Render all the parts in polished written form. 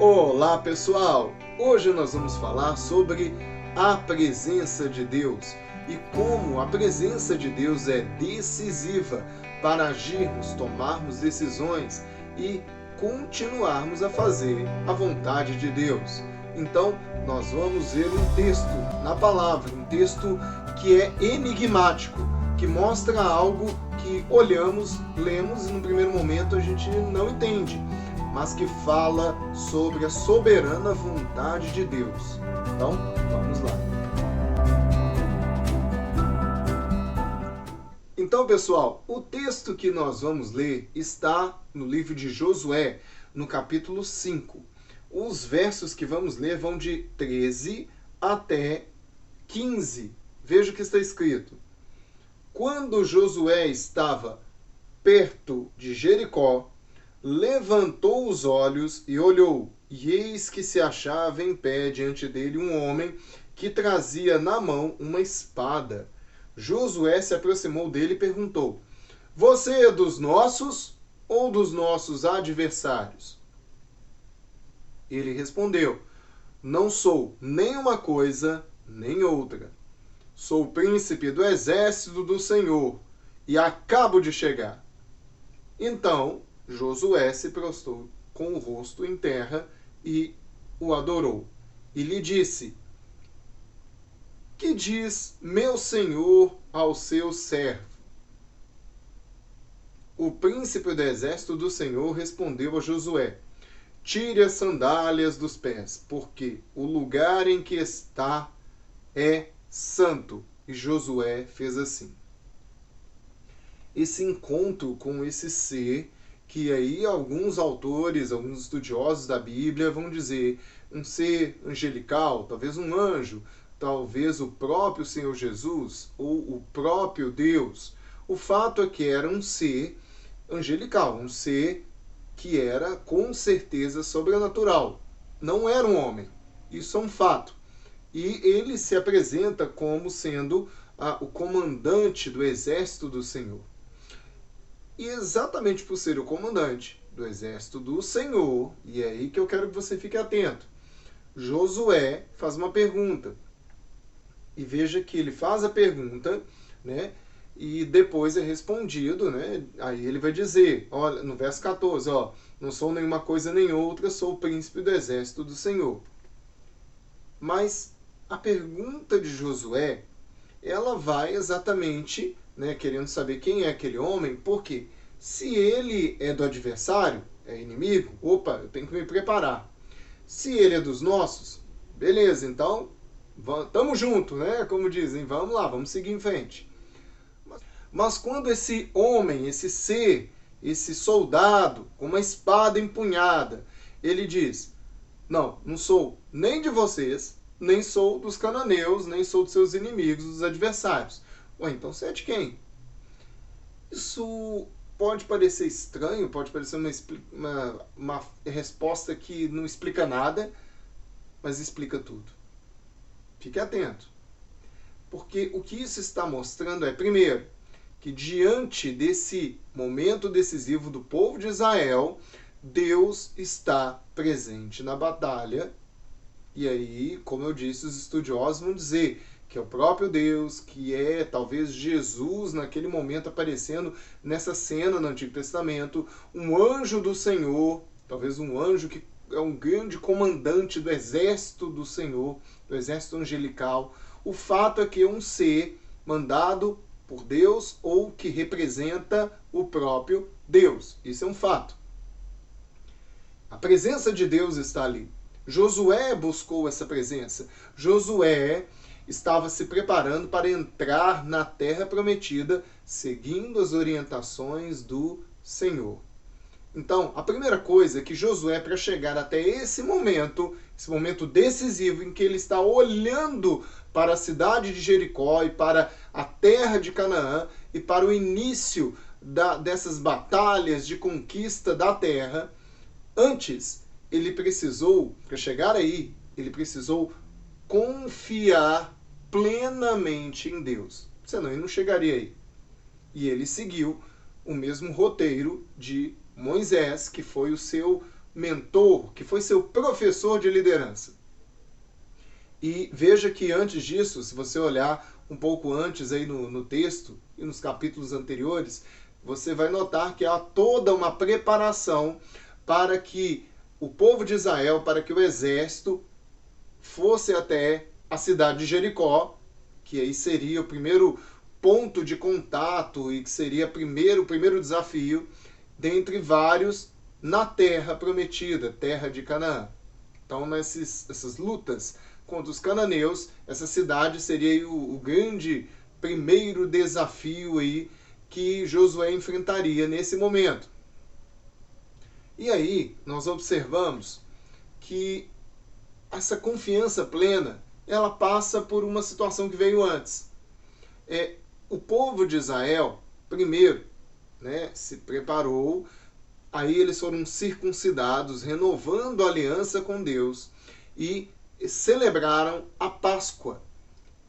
Olá pessoal! Hoje nós vamos falar sobre a presença de Deus e como a presença de Deus é decisiva para agirmos, tomarmos decisões e continuarmos a fazer a vontade de Deus. Então, nós vamos ver um texto na palavra, um texto que é enigmático, que mostra algo que olhamos, lemos e no primeiro momento a gente não entende, mas que fala sobre a soberana vontade de Deus. Então, vamos lá. Então, pessoal, o texto que nós vamos ler está no livro de Josué, no capítulo 5. Os versos que vamos ler vão de 13 até 15. Veja o que está escrito. Quando Josué estava perto de Jericó, levantou os olhos e olhou, e eis que se achava em pé diante dele um homem que trazia na mão uma espada. Josué se aproximou dele e perguntou: Você é dos nossos ou dos nossos adversários? Ele respondeu: Não sou nem uma coisa nem outra. Sou o príncipe do exército do Senhor e acabo de chegar. Então Josué se prostrou com o rosto em terra e o adorou. E lhe disse: Que diz meu senhor ao seu servo? O príncipe do exército do Senhor respondeu a Josué: Tire as sandálias dos pés, porque o lugar em que está é santo. E Josué fez assim. Esse encontro com esse ser, que aí alguns autores, alguns estudiosos da Bíblia vão dizer um ser angelical, talvez um anjo, talvez o próprio Senhor Jesus ou o próprio Deus. O fato é que era um ser angelical, um ser que era com certeza sobrenatural. Não era um homem. Isso é um fato. E ele se apresenta como sendo o comandante do exército do Senhor. E exatamente por ser o comandante do exército do Senhor, e é aí que eu quero que você fique atento, Josué faz uma pergunta. E veja que ele faz a pergunta, né? E depois é respondido, né? Aí ele vai dizer, olha, no verso 14, ó, não sou nenhuma coisa nem outra, sou o príncipe do exército do Senhor. Mas a pergunta de Josué, ela vai exatamente, né, querendo saber quem é aquele homem, porque se ele é do adversário, é inimigo, opa, eu tenho que me preparar. Se ele é dos nossos, beleza, então tamo junto, né? Como dizem, vamos lá, vamos seguir em frente. Mas quando esse homem, esse ser, esse soldado com uma espada empunhada, ele diz: não sou nem de vocês, nem sou dos cananeus, nem sou dos seus inimigos, dos adversários. Ué, então você é de quem? Isso pode parecer estranho, pode parecer uma resposta que não explica nada, mas explica tudo. Fique atento. Porque o que isso está mostrando é, primeiro, que diante desse momento decisivo do povo de Israel, Deus está presente na batalha. E aí, como eu disse, os estudiosos vão dizer que é o próprio Deus, que é talvez Jesus naquele momento aparecendo nessa cena no Antigo Testamento, um anjo do Senhor, talvez um anjo que é um grande comandante do exército do Senhor, do exército angelical. O fato é que é um ser mandado por Deus ou que representa o próprio Deus. Isso é um fato. A presença de Deus está ali. Josué buscou essa presença. Josué estava se preparando para entrar na terra prometida, seguindo as orientações do Senhor. Então, a primeira coisa é que Josué, para chegar até esse momento decisivo em que ele está olhando para a cidade de Jericó e para a terra de Canaã e para o início dessas batalhas de conquista da terra, antes ele precisou, para chegar aí, ele precisou confiar plenamente em Deus. Senão ele não chegaria aí. E ele seguiu o mesmo roteiro de Moisés, que foi o seu mentor, que foi seu professor de liderança. E veja que antes disso, se você olhar um pouco antes aí no texto e nos capítulos anteriores, você vai notar que há toda uma preparação para que o povo de Israel, para que o exército fosse até a cidade de Jericó, que aí seria o primeiro ponto de contato e que seria o primeiro desafio dentre vários na terra prometida, terra de Canaã. Então, nessas lutas contra os cananeus, essa cidade seria o grande primeiro desafio aí que Josué enfrentaria nesse momento. E aí, nós observamos que essa confiança plena, ela passa por uma situação que veio antes. O povo de Israel, primeiro, se preparou, aí eles foram circuncidados, renovando a aliança com Deus e celebraram a Páscoa.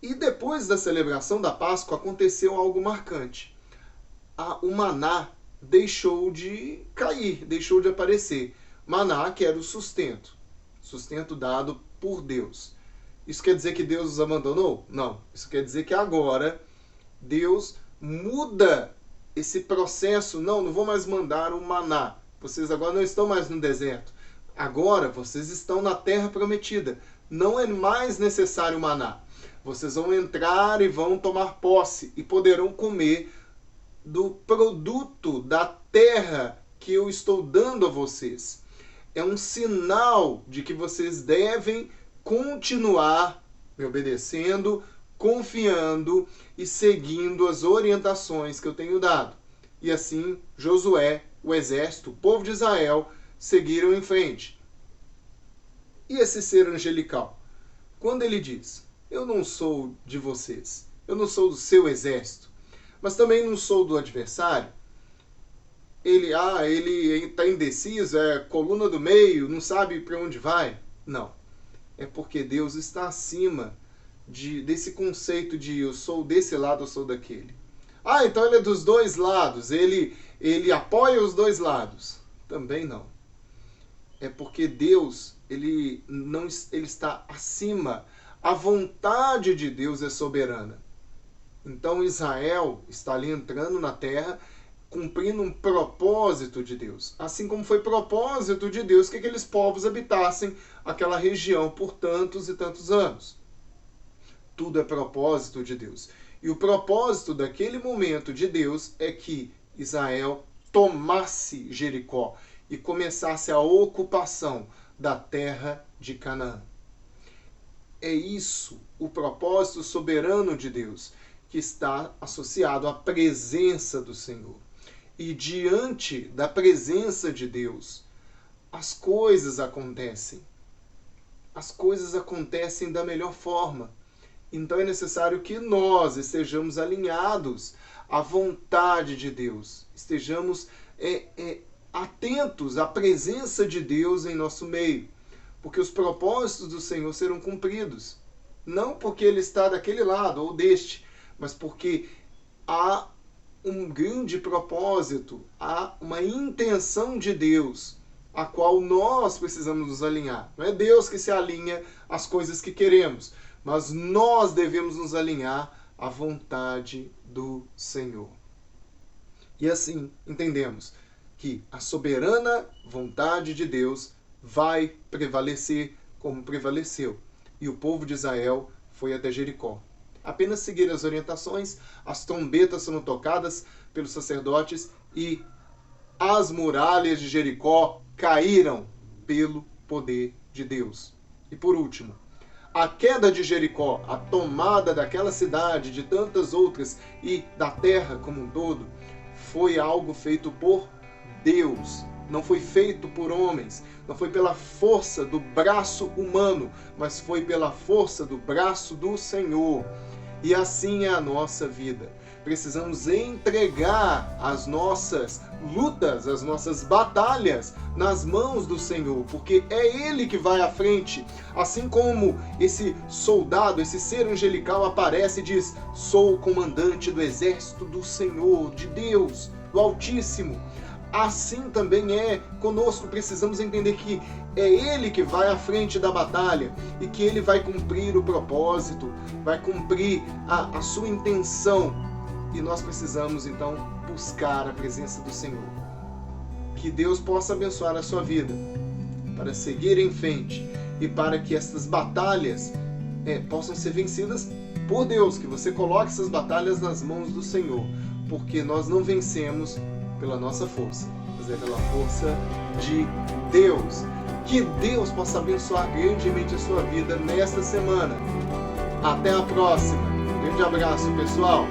E depois da celebração da Páscoa aconteceu algo marcante. O maná deixou de cair, deixou de aparecer. Maná, que era o sustento dado por Deus. Isso quer dizer que Deus os abandonou? Não. Isso quer dizer que agora Deus muda esse processo. Não vou mais mandar o maná. Vocês agora não estão mais no deserto. Agora vocês estão na terra prometida. Não é mais necessário o maná. Vocês vão entrar e vão tomar posse e poderão comer do produto da terra que eu estou dando a vocês. É um sinal de que vocês devem continuar me obedecendo, confiando e seguindo as orientações que eu tenho dado. E assim, Josué, o exército, o povo de Israel, seguiram em frente. E esse ser angelical? Quando ele diz, eu não sou de vocês, eu não sou do seu exército, mas também não sou do adversário, ele está indeciso, é coluna do meio, não sabe para onde vai. Não. É porque Deus está acima desse conceito de eu sou desse lado, eu sou daquele. Então ele é dos dois lados, ele apoia os dois lados. Também não. É porque Deus, ele está acima. A vontade de Deus é soberana. Então Israel está ali entrando na terra, cumprindo um propósito de Deus. Assim como foi propósito de Deus que aqueles povos habitassem aquela região por tantos e tantos anos. Tudo é propósito de Deus. E o propósito daquele momento de Deus é que Israel tomasse Jericó e começasse a ocupação da terra de Canaã. É isso, o propósito soberano de Deus, que está associado à presença do Senhor. E diante da presença de Deus, as coisas acontecem. As coisas acontecem da melhor forma. Então é necessário que nós estejamos alinhados à vontade de Deus. Estejamos atentos à presença de Deus em nosso meio. Porque os propósitos do Senhor serão cumpridos. Não porque Ele está daquele lado ou deste, mas porque há um grande propósito, há uma intenção de Deus, a qual nós precisamos nos alinhar. Não é Deus que se alinha às coisas que queremos, mas nós devemos nos alinhar à vontade do Senhor. E assim entendemos que a soberana vontade de Deus vai prevalecer como prevaleceu. E o povo de Israel foi até Jericó. Apenas seguir as orientações, as trombetas foram tocadas pelos sacerdotes e as muralhas de Jericó caíram pelo poder de Deus. E por último, a queda de Jericó, a tomada daquela cidade, de tantas outras e da terra como um todo, foi algo feito por Deus. Não foi feito por homens, não foi pela força do braço humano, mas foi pela força do braço do Senhor. E assim é a nossa vida. Precisamos entregar as nossas lutas, as nossas batalhas nas mãos do Senhor, porque é Ele que vai à frente. Assim como esse soldado, esse ser angelical aparece e diz, sou o comandante do exército do Senhor, de Deus, do Altíssimo. assim também é conosco. Precisamos entender que é Ele que vai à frente da batalha e que Ele vai cumprir o propósito, vai cumprir a sua intenção. E nós precisamos, então, buscar a presença do Senhor. Que Deus possa abençoar a sua vida, para seguir em frente e para que essas batalhas possam ser vencidas por Deus, que você coloque essas batalhas nas mãos do Senhor, porque nós não vencemos pela nossa força, mas é pela força de Deus. Que Deus possa abençoar grandemente a sua vida nesta semana. Até a próxima. Um grande abraço, pessoal.